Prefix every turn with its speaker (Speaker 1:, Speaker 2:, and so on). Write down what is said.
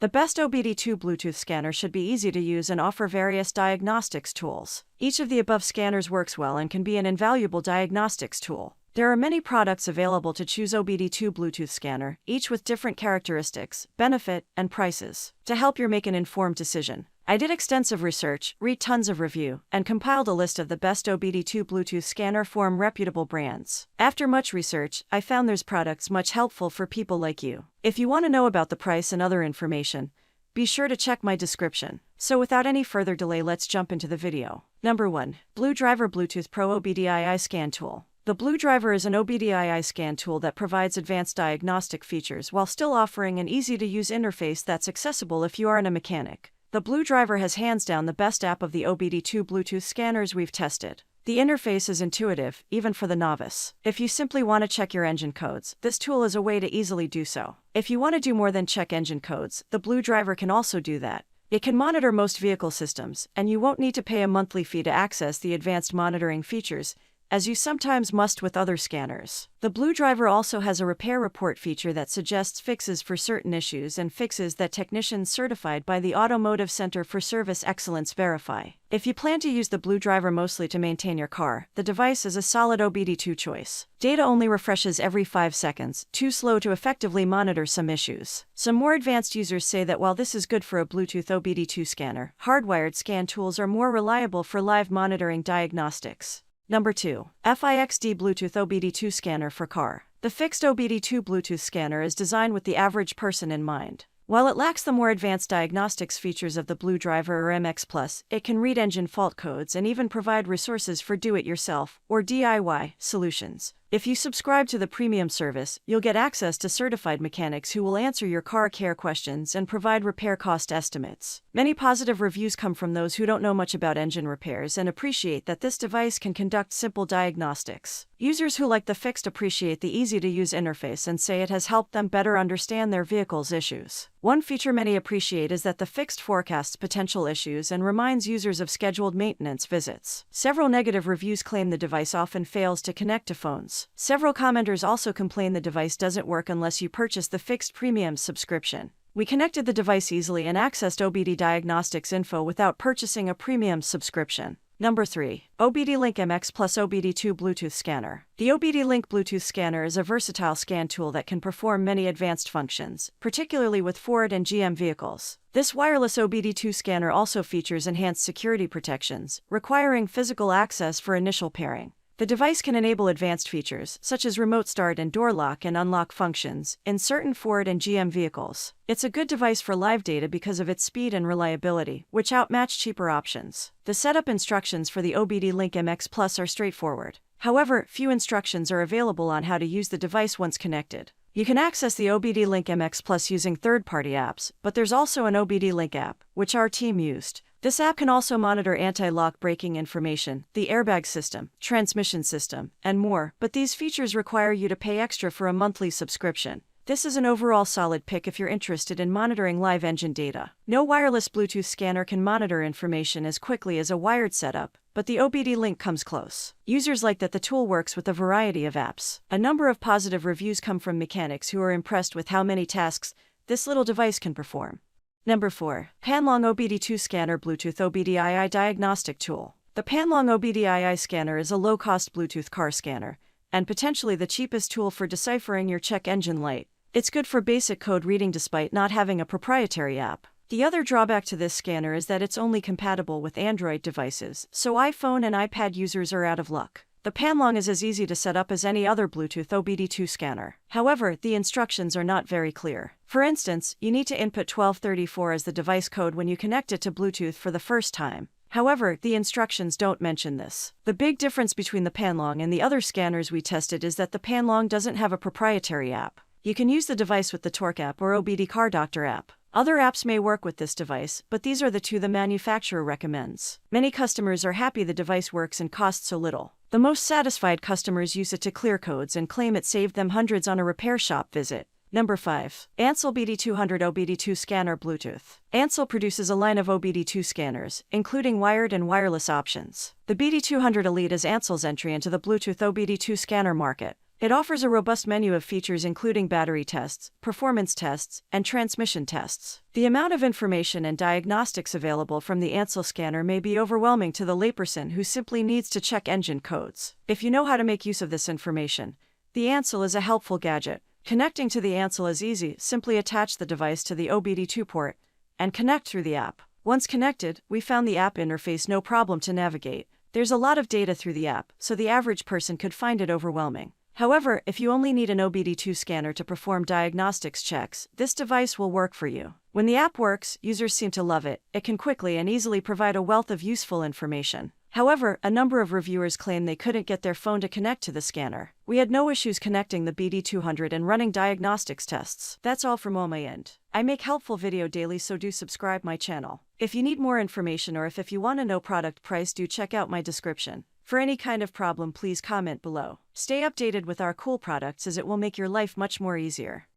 Speaker 1: The best OBD2 Bluetooth scanner should be easy to use and offer various diagnostics tools. Each of the above scanners works well and can be an invaluable diagnostics tool. There are many products available to choose OBD2 Bluetooth scanner, each with different characteristics, benefit, and prices. To help you make an informed decision, I did extensive research, read tons of review, and compiled a list of the best OBD2 Bluetooth scanner from reputable brands. After much research, I found there's products much helpful for people like you. If you want to know about the price and other information, be sure to check my description. So without any further delay, let's jump into the video. Number 1. BlueDriver Bluetooth Pro OBDII Scan Tool. The BlueDriver is an OBDII scan tool that provides advanced diagnostic features while still offering an easy-to-use interface that's accessible if you aren't a mechanic. The BlueDriver has hands down the best app of the OBD2 Bluetooth scanners we've tested. The interface is intuitive, even for the novice. If you simply want to check your engine codes, this tool is a way to easily do so. If you want to do more than check engine codes, the BlueDriver can also do that. It can monitor most vehicle systems, and you won't need to pay a monthly fee to access the advanced monitoring features, as you sometimes must with other scanners. The BlueDriver also has a repair report feature that suggests fixes for certain issues and fixes that technicians certified by the Automotive Center for Service Excellence verify. If you plan to use the BlueDriver mostly to maintain your car, the device is a solid OBD2 choice. Data only refreshes every 5 seconds, too slow to effectively monitor some issues. Some more advanced users say that while this is good for a Bluetooth OBD2 scanner, hardwired scan tools are more reliable for live monitoring diagnostics. Number 2. FIXD Bluetooth OBD2 Scanner for Car. The fixed OBD2 Bluetooth scanner is designed with the average person in mind. While it lacks the more advanced diagnostics features of the BlueDriver or MX Plus, it can read engine fault codes and even provide resources for do-it-yourself, or DIY, solutions. If you subscribe to the premium service, you'll get access to certified mechanics who will answer your car care questions and provide repair cost estimates. Many positive reviews come from those who don't know much about engine repairs and appreciate that this device can conduct simple diagnostics. Users who like the fixed appreciate the easy-to-use interface and say it has helped them better understand their vehicle's issues. One feature many appreciate is that the fixed forecasts potential issues and reminds users of scheduled maintenance visits. Several negative reviews claim the device often fails to connect to phones. Several commenters also complain the device doesn't work unless you purchase the fixed premium subscription. We connected the device easily and accessed OBD diagnostics info without purchasing a premium subscription. Number 3. OBDLink MX Plus OBD2 Bluetooth Scanner. The OBDLink Bluetooth Scanner is a versatile scan tool that can perform many advanced functions, particularly with Ford and GM vehicles. This wireless OBD2 scanner also features enhanced security protections, requiring physical access for initial pairing. The device can enable advanced features, such as remote start and door lock and unlock functions, in certain Ford and GM vehicles. It's a good device for live data because of its speed and reliability, which outmatch cheaper options. The setup instructions for the OBDLink MX Plus are straightforward. However, few instructions are available on how to use the device once connected. You can access the OBDLink MX Plus using third-party apps, but there's also an OBDLink app, which our team used. This app can also monitor anti-lock braking information, the airbag system, transmission system, and more, but these features require you to pay extra for a monthly subscription. This is an overall solid pick if you're interested in monitoring live engine data. No wireless Bluetooth scanner can monitor information as quickly as a wired setup, but the OBDLink comes close. Users like that the tool works with a variety of apps. A number of positive reviews come from mechanics who are impressed with how many tasks this little device can perform. Number 4. Panlong OBD2 Scanner Bluetooth OBDII Diagnostic Tool. The Panlong OBDII scanner is a low-cost Bluetooth car scanner, and potentially the cheapest tool for deciphering your check engine light. It's good for basic code reading despite not having a proprietary app. The other drawback to this scanner is that it's only compatible with Android devices, so iPhone and iPad users are out of luck. The Panlong is as easy to set up as any other Bluetooth OBD2 scanner. However, the instructions are not very clear. For instance, you need to input 1234 as the device code when you connect it to Bluetooth for the first time. However, the instructions don't mention this. The big difference between the Panlong and the other scanners we tested is that the Panlong doesn't have a proprietary app. You can use the device with the Torque app or OBD Car Doctor app. Other apps may work with this device, but these are the two the manufacturer recommends. Many customers are happy the device works and costs so little. The most satisfied customers use it to clear codes and claim it saved them hundreds on a repair shop visit. Number 5. Ansel BD200 OBD2 Scanner Bluetooth. Ansel produces a line of OBD2 scanners, including wired and wireless options. The BD200 Elite is Ansel's entry into the Bluetooth OBD2 scanner market. It offers a robust menu of features including battery tests, performance tests, and transmission tests. The amount of information and diagnostics available from the Ansel scanner may be overwhelming to the layperson who simply needs to check engine codes. If you know how to make use of this information, the Ansel is a helpful gadget. Connecting to the Ansel is easy. Simply attach the device to the OBD2 port and connect through the app. Once connected, we found the app interface no problem to navigate. There's a lot of data through the app, so the average person could find it overwhelming. However, if you only need an OBD2 scanner to perform diagnostics checks, this device will work for you. When the app works, users seem to love it. It can quickly and easily provide a wealth of useful information. However, a number of reviewers claim they couldn't get their phone to connect to the scanner. We had no issues connecting the BD200 and running diagnostics tests. That's all from my end. I make helpful video daily, so do subscribe my channel. If you need more information or if you want to know product price, do check out my description. For any kind of problem, please comment below. Stay updated with our cool products as it will make your life much more easier.